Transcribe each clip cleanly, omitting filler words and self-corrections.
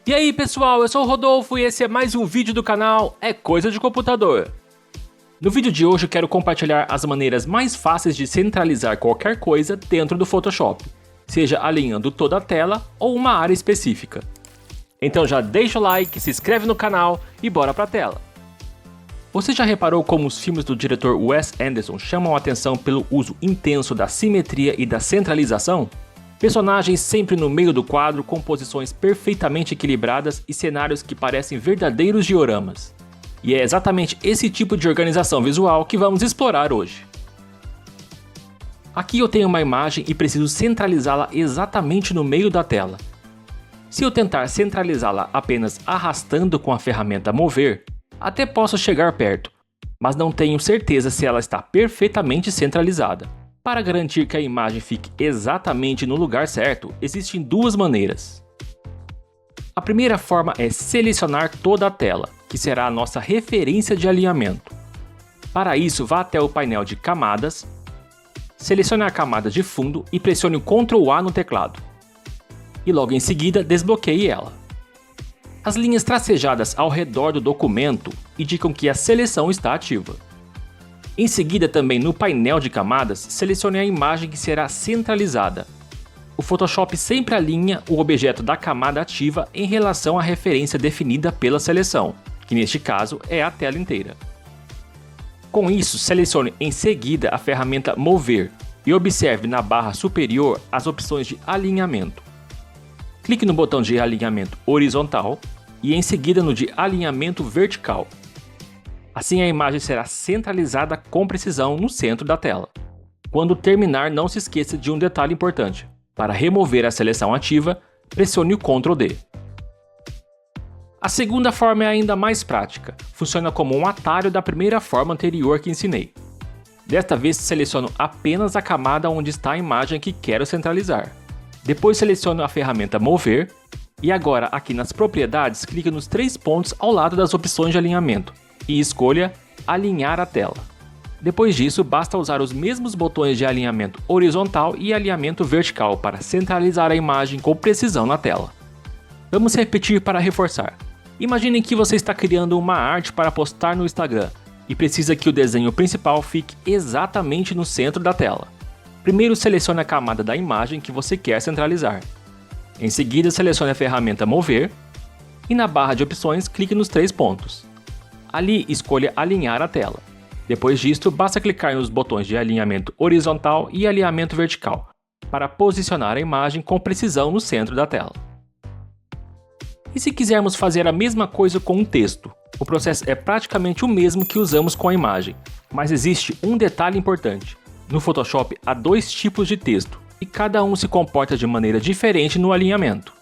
E aí pessoal, eu sou o Rodolfo e esse é mais um vídeo do canal É Coisa de Computador. No vídeo de hoje eu quero compartilhar as maneiras mais fáceis de centralizar qualquer coisa dentro do Photoshop, seja alinhando toda a tela ou uma área específica. Então já deixa o like, se inscreve no canal e bora pra tela. Você já reparou como os filmes do diretor Wes Anderson chamam a atenção pelo uso intenso da simetria e da centralização? Personagens sempre no meio do quadro, com posições perfeitamente equilibradas e cenários que parecem verdadeiros dioramas. E é exatamente esse tipo de organização visual que vamos explorar hoje. Aqui eu tenho uma imagem e preciso centralizá-la exatamente no meio da tela. Se eu tentar centralizá-la apenas arrastando com a ferramenta Mover, até posso chegar perto, mas não tenho certeza se ela está perfeitamente centralizada. Para garantir que a imagem fique exatamente no lugar certo, existem duas maneiras. A primeira forma é selecionar toda a tela, que será a nossa referência de alinhamento. Para isso, vá até o painel de camadas, selecione a camada de fundo e pressione o Ctrl A no teclado. E logo em seguida, desbloqueie ela. As linhas tracejadas ao redor do documento indicam que a seleção está ativa. Em seguida, também no painel de camadas, selecione a imagem que será centralizada. O Photoshop sempre alinha o objeto da camada ativa em relação à referência definida pela seleção, que neste caso é a tela inteira. Com isso, selecione em seguida a ferramenta Mover e observe na barra superior as opções de alinhamento. Clique no botão de alinhamento horizontal e em seguida no de alinhamento vertical. Assim a imagem será centralizada com precisão no centro da tela. Quando terminar, não se esqueça de um detalhe importante. Para remover a seleção ativa, pressione o Ctrl D. A segunda forma é ainda mais prática. Funciona como um atalho da primeira forma anterior que ensinei. Desta vez seleciono apenas a camada onde está a imagem que quero centralizar. Depois seleciono a ferramenta Mover e agora aqui nas propriedades clique nos três pontos ao lado das opções de alinhamento e escolha Alinhar a tela. Depois disso, basta usar os mesmos botões de alinhamento horizontal e alinhamento vertical para centralizar a imagem com precisão na tela. Vamos repetir para reforçar. Imagine que você está criando uma arte para postar no Instagram e precisa que o desenho principal fique exatamente no centro da tela. Primeiro selecione a camada da imagem que você quer centralizar. Em seguida, selecione a ferramenta Mover e na barra de opções clique nos três pontos. Ali, escolha Alinhar a tela. Depois disto, basta clicar nos botões de alinhamento horizontal e alinhamento vertical, para posicionar a imagem com precisão no centro da tela. E se quisermos fazer a mesma coisa com um texto? O processo é praticamente o mesmo que usamos com a imagem, mas existe um detalhe importante. No Photoshop há dois tipos de texto, e cada um se comporta de maneira diferente no alinhamento.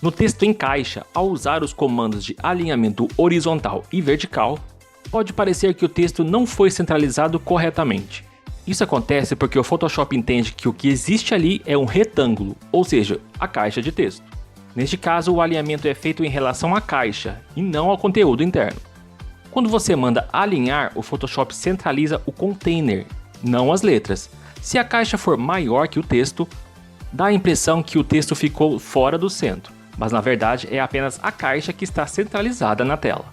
No texto em caixa, ao usar os comandos de alinhamento horizontal e vertical, pode parecer que o texto não foi centralizado corretamente. Isso acontece porque o Photoshop entende que o que existe ali é um retângulo, ou seja, a caixa de texto. Neste caso, o alinhamento é feito em relação à caixa e não ao conteúdo interno. Quando você manda alinhar, o Photoshop centraliza o container, não as letras. Se a caixa for maior que o texto, dá a impressão que o texto ficou fora do centro. Mas na verdade é apenas a caixa que está centralizada na tela.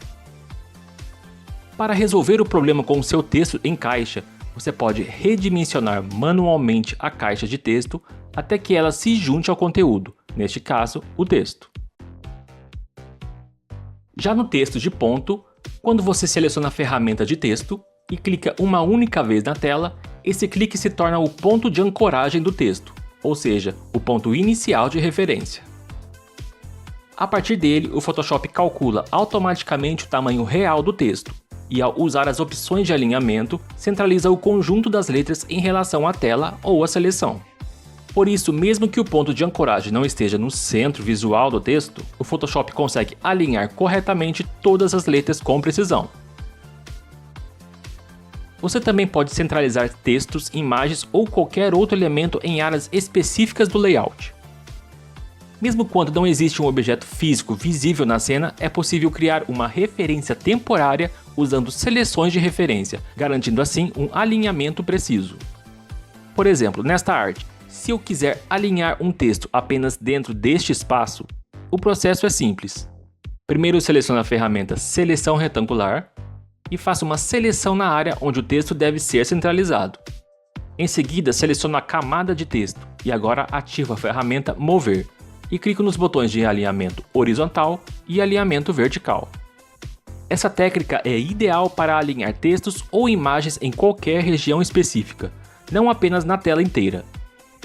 Para resolver o problema com o seu texto em caixa, você pode redimensionar manualmente a caixa de texto até que ela se junte ao conteúdo, neste caso, o texto. Já no texto de ponto, quando você seleciona a ferramenta de texto e clica uma única vez na tela, esse clique se torna o ponto de ancoragem do texto, ou seja, o ponto inicial de referência. A partir dele, o Photoshop calcula automaticamente o tamanho real do texto e, ao usar as opções de alinhamento, centraliza o conjunto das letras em relação à tela ou à seleção. Por isso, mesmo que o ponto de ancoragem não esteja no centro visual do texto, o Photoshop consegue alinhar corretamente todas as letras com precisão. Você também pode centralizar textos, imagens ou qualquer outro elemento em áreas específicas do layout. Mesmo quando não existe um objeto físico visível na cena, é possível criar uma referência temporária usando seleções de referência, garantindo assim um alinhamento preciso. Por exemplo, nesta arte, se eu quiser alinhar um texto apenas dentro deste espaço, o processo é simples. Primeiro selecione a ferramenta Seleção Retangular e faça uma seleção na área onde o texto deve ser centralizado. Em seguida, selecione a camada de texto e agora ativa a ferramenta Mover e clique nos botões de alinhamento horizontal e alinhamento vertical. Essa técnica é ideal para alinhar textos ou imagens em qualquer região específica, não apenas na tela inteira.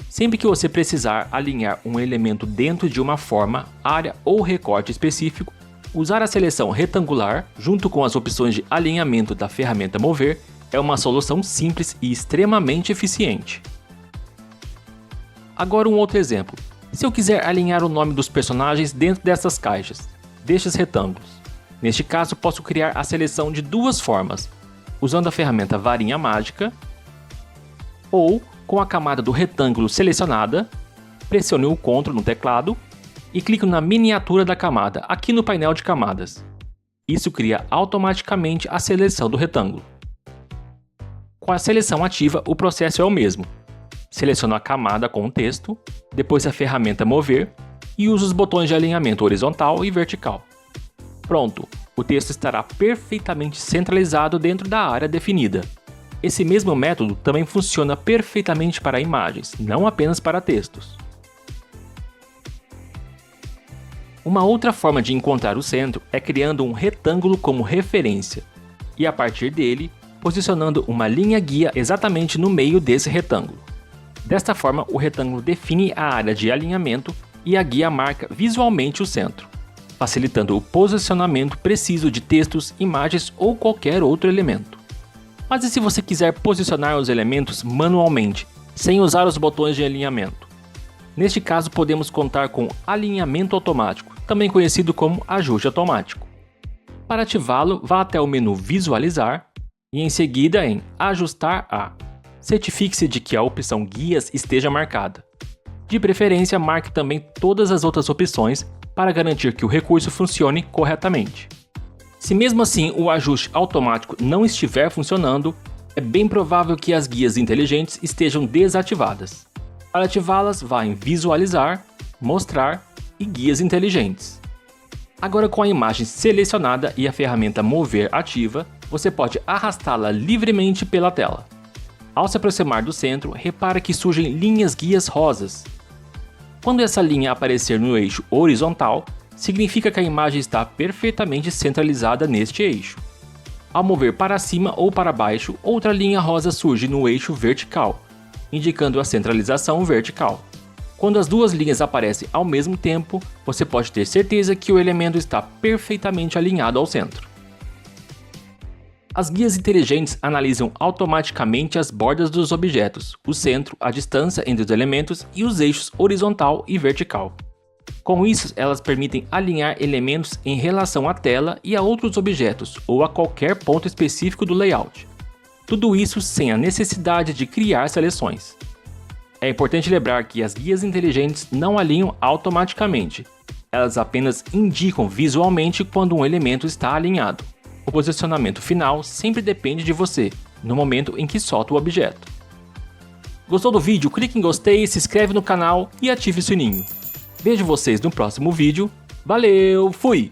Sempre que você precisar alinhar um elemento dentro de uma forma, área ou recorte específico, usar a seleção retangular junto com as opções de alinhamento da ferramenta Mover é uma solução simples e extremamente eficiente. Agora um outro exemplo. Se eu quiser alinhar o nome dos personagens dentro dessas caixas, destes retângulos. Neste caso, posso criar a seleção de duas formas, usando a ferramenta Varinha Mágica ou com a camada do retângulo selecionada, pressione o Ctrl no teclado e clique na miniatura da camada aqui no painel de camadas. Isso cria automaticamente a seleção do retângulo. Com a seleção ativa, o processo é o mesmo. Selecione a camada com o texto, depois a ferramenta Mover e use os botões de alinhamento horizontal e vertical. Pronto, o texto estará perfeitamente centralizado dentro da área definida. Esse mesmo método também funciona perfeitamente para imagens, não apenas para textos. Uma outra forma de encontrar o centro é criando um retângulo como referência e, a partir dele, posicionando uma linha guia exatamente no meio desse retângulo. Desta forma, o retângulo define a área de alinhamento e a guia marca visualmente o centro, facilitando o posicionamento preciso de textos, imagens ou qualquer outro elemento. Mas e se você quiser posicionar os elementos manualmente, sem usar os botões de alinhamento? Neste caso, podemos contar com alinhamento automático, também conhecido como ajuste automático. Para ativá-lo, vá até o menu Visualizar e em seguida em Ajustar a. Certifique-se de que a opção Guias esteja marcada. De preferência, marque também todas as outras opções para garantir que o recurso funcione corretamente. Se mesmo assim o ajuste automático não estiver funcionando, é bem provável que as guias inteligentes estejam desativadas. Para ativá-las, vá em Visualizar, Mostrar e Guias inteligentes. Agora, com a imagem selecionada e a ferramenta Mover ativa, você pode arrastá-la livremente pela tela. Ao se aproximar do centro, repara que surgem linhas guias rosas. Quando essa linha aparecer no eixo horizontal, significa que a imagem está perfeitamente centralizada neste eixo. Ao mover para cima ou para baixo, outra linha rosa surge no eixo vertical, indicando a centralização vertical. Quando as duas linhas aparecem ao mesmo tempo, você pode ter certeza que o elemento está perfeitamente alinhado ao centro. As guias inteligentes analisam automaticamente as bordas dos objetos, o centro, a distância entre os elementos e os eixos horizontal e vertical. Com isso, elas permitem alinhar elementos em relação à tela e a outros objetos ou a qualquer ponto específico do layout. Tudo isso sem a necessidade de criar seleções. É importante lembrar que as guias inteligentes não alinham automaticamente. Elas apenas indicam visualmente quando um elemento está alinhado. O posicionamento final sempre depende de você, no momento em que solta o objeto. Gostou do vídeo? Clique em gostei, se inscreve no canal e ative o sininho. Vejo vocês no próximo vídeo. Valeu, fui!